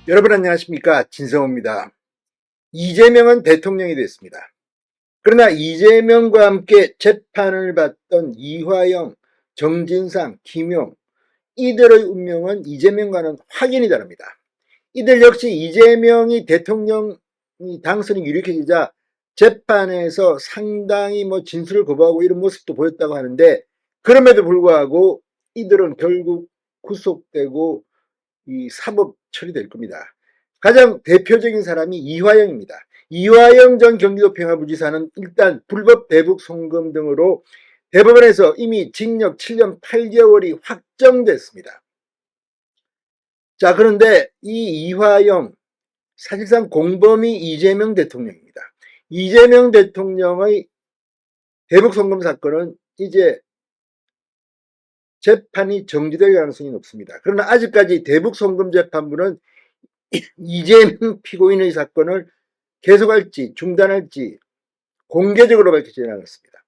여러분 안녕하십니까? 진성호입니다. 이재명은 대통령이 됐습니다. 그러나 이재명과 함께 재판을 받던 이화영, 정진상, 김용 이들의 운명은 이재명과는 확연히 다릅니다. 이들 역시 이재명이 대통령이 당선이 유력해지자 재판에서 상당히 진술을 거부하고 이런 모습도 보였다고 하는데, 그럼에도 불구하고 이들은 결국 구속되고 이 사법 처리될 겁니다. 가장 대표적인 사람이 이화영입니다. 이화영 전 경기도 평화부지사는 일단 불법 대북 송금 등으로 대법원에서 이미 징역 7년 8개월이 확정됐습니다. 자, 그런데 이 이화영 사실상 공범이 이재명 대통령입니다. 이재명 대통령의 대북 송금 사건은 이제 재판이 정지될 가능성이 높습니다. 그러나 아직까지 대북 송금 재판부는 이재명 피고인의 사건을 계속할지 중단할지 공개적으로 밝히지 않았습니다.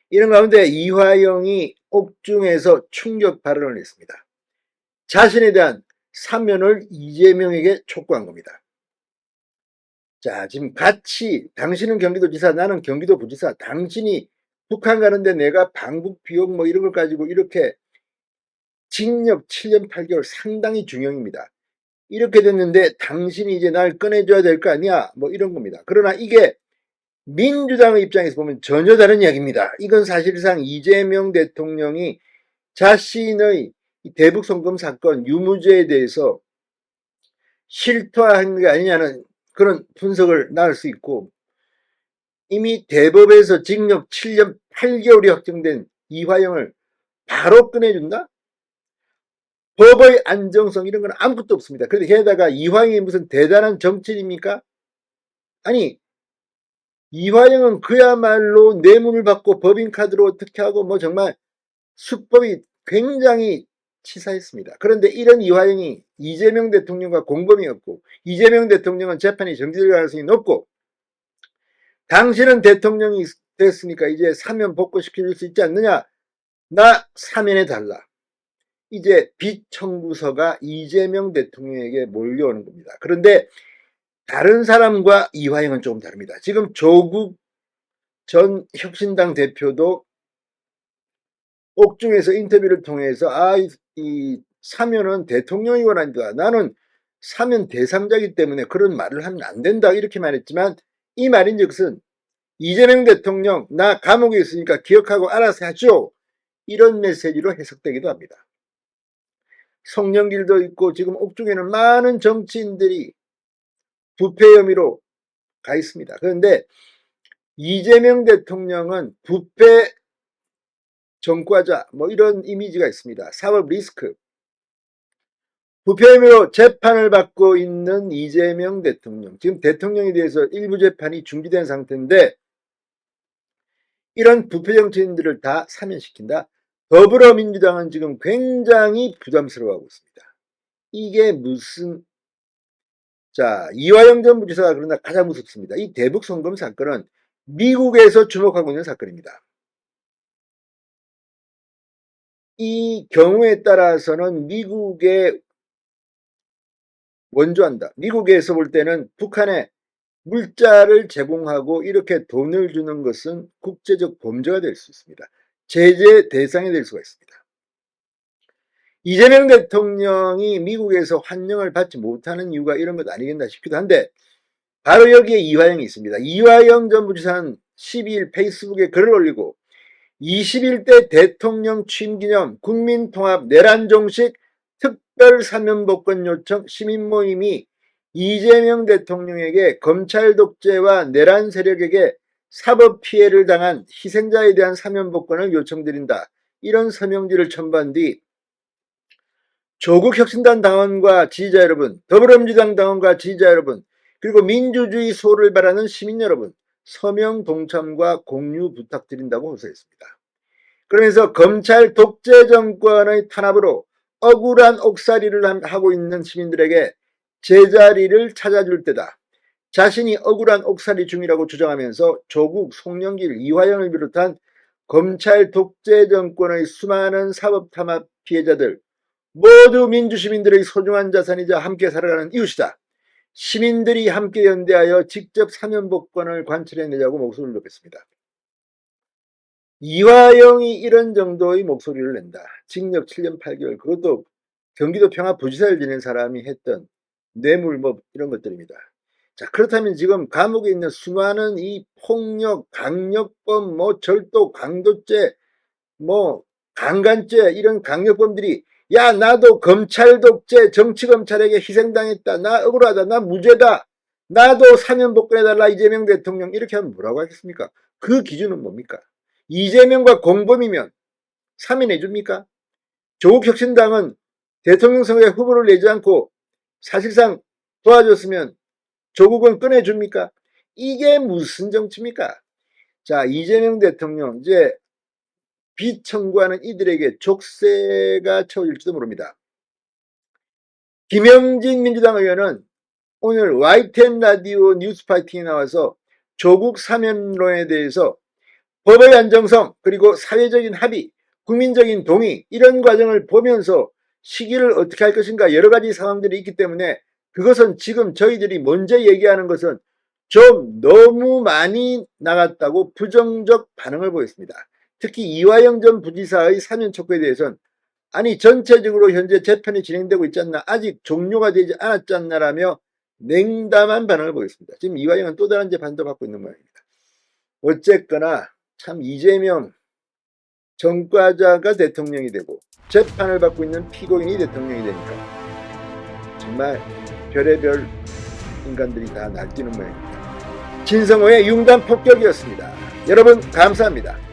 이런 가운데 이화영이 옥중에서 충격 발언을 했습니다. 자신에 대한 사면을 이재명에게 촉구한 겁니다. 자, 지금 같이 당신은 경기도지사, 나는 경기도부지사, 당신이 북한 가는데 내가 방북 비용 이런 걸 가지고 이렇게 징역 7년 8개월 상당히 중형입니다. 이렇게 됐는데 당신이 이제 날 꺼내줘야 될 거 아니야, 이런 겁니다. 그러나 이게 민주당의 입장에서 보면 전혀 다른 이야기입니다. 이건 사실상 이재명 대통령이 자신의 대북 송금 사건 유무죄에 대해서 실토한 게 아니냐는 그런 분석을 나올 수 있고, 이미 대법에서 징역 7년 8개월이 확정된 이화영을 바로 꺼내준다? 법의 안정성 이런 건 아무것도 없습니다. 그런데 게다가 이화영이 무슨 대단한 정치인입니까? 아니, 이화영은 그야말로 뇌물을 받고 법인카드로 어떻게 하고 정말 수법이 굉장히 치사했습니다. 그런데 이런 이화영이 이재명 대통령과 공범이었고, 이재명 대통령은 재판이 정지될 가능성이 높고, 당신은 대통령이 됐으니까 이제 사면 복구시켜줄 수 있지 않느냐? 나 사면해달라. 이제 빚 청구서가 이재명 대통령에게 몰려오는 겁니다. 그런데 다른 사람과 이화영은 조금 다릅니다. 지금 조국 전 혁신당 대표도 옥중에서 인터뷰를 통해서 이 사면은 대통령이 원한다. 나는 사면 대상자이기 때문에 그런 말을 하면 안 된다. 이렇게 말했지만 이 말인즉슨 이재명 대통령 나 감옥에 있으니까 기억하고 알아서 하죠. 이런 메시지로 해석되기도 합니다. 송영길도 있고 지금 옥중에는 많은 정치인들이 부패 혐의로 가 있습니다. 그런데 이재명 대통령은 부패 전과자 이런 이미지가 있습니다. 사법 리스크. 부패 혐의로 재판을 받고 있는 이재명 대통령. 지금 대통령에 대해서 일부 재판이 중지된 상태인데 이런 부패 정치인들을 다 사면시킨다. 더불어민주당은 지금 굉장히 부담스러워하고 있습니다. 이게 무슨 이화영 전 부지사가 그러나 가장 무섭습니다. 이 대북 송금 사건은 미국에서 주목하고 있는 사건입니다. 이 경우에 따라서는 미국에 원조한다. 미국에서 볼 때는 북한에 물자를 제공하고 이렇게 돈을 주는 것은 국제적 범죄가 될 수 있습니다. 제재 대상이 될 수가 있습니다. 이재명 대통령이 미국에서 환영을 받지 못하는 이유가 이런 것 아니겠나 싶기도 한데 바로 여기에 이화영이 있습니다. 이화영 전 부지사는 12일 페이스북에 글을 올리고 21대 대통령 취임기념 국민통합 내란종식 특별사면복권 요청 시민모임이 이재명 대통령에게 검찰 독재와 내란 세력에게 사법 피해를 당한 희생자에 대한 사면복권을 요청드린다. 이런 서명지를 첨부한 뒤 조국 혁신당 당원과 지지자 여러분, 더불어민주당 당원과 지지자 여러분, 그리고 민주주의 소를 바라는 시민 여러분, 서명 동참과 공유 부탁드린다고 호소했습니다. 그러면서 검찰 독재 정권의 탄압으로 억울한 옥살이를 하고 있는 시민들에게 제자리를 찾아줄 때다. 자신이 억울한 옥살이 중이라고 주장하면서 조국, 송영길, 이화영을 비롯한 검찰 독재 정권의 수많은 사법 탄압 피해자들, 모두 민주시민들의 소중한 자산이자 함께 살아가는 이웃이다. 시민들이 함께 연대하여 직접 사면복권을 관철해내자고 목소리를 높였습니다. 이화영이 이런 정도의 목소리를 낸다. 징역 7년 8개월. 그것도 경기도 평화부지사를 지낸 사람이 했던 뇌물 이런 것들입니다. 자, 그렇다면 지금 감옥에 있는 수많은 이 폭력, 강력범, 절도, 강도죄, 강간죄 이런 강력범들이 야 나도 검찰 독재 정치검찰에게 희생당했다. 나 억울하다. 나 무죄다. 나도 사면복권해달라 이재명 대통령 이렇게 하면 뭐라고 하겠습니까? 그 기준은 뭡니까? 이재명과 공범이면 사면해줍니까? 조국혁신당은 대통령 선거에 후보를 내지 않고 사실상 도와줬으면 조국은 꺼내줍니까? 이게 무슨 정치입니까? 자, 이재명 대통령 이제 빚 청구하는 이들에게 족쇄가 채워질지도 모릅니다. 김영진 민주당 의원은 오늘 YTN 라디오 뉴스파이팅에 나와서 조국 사면론에 대해서 법의 안정성 그리고 사회적인 합의, 국민적인 동의 이런 과정을 보면서 시기를 어떻게 할 것인가 여러 가지 상황들이 있기 때문에 그것은 지금 저희들이 먼저 얘기하는 것은 좀 너무 많이 나갔다고 부정적 반응을 보였습니다. 특히 이화영 전 부지사의 사면 촉구에 대해서는 아니 전체적으로 현재 재판이 진행되고 있지 않나 아직 종료가 되지 않았지 않나라며 냉담한 반응을 보였습니다. 지금 이화영은 또 다른 재판도 받고 있는 모양입니다. 어쨌거나 참 이재명 전과자가 대통령이 되고 재판을 받고 있는 피고인이 대통령이 되니까 정말 별의별 인간들이 다 날뛰는 모양입니다. 진성호의 융단 폭격이었습니다. 여러분 감사합니다.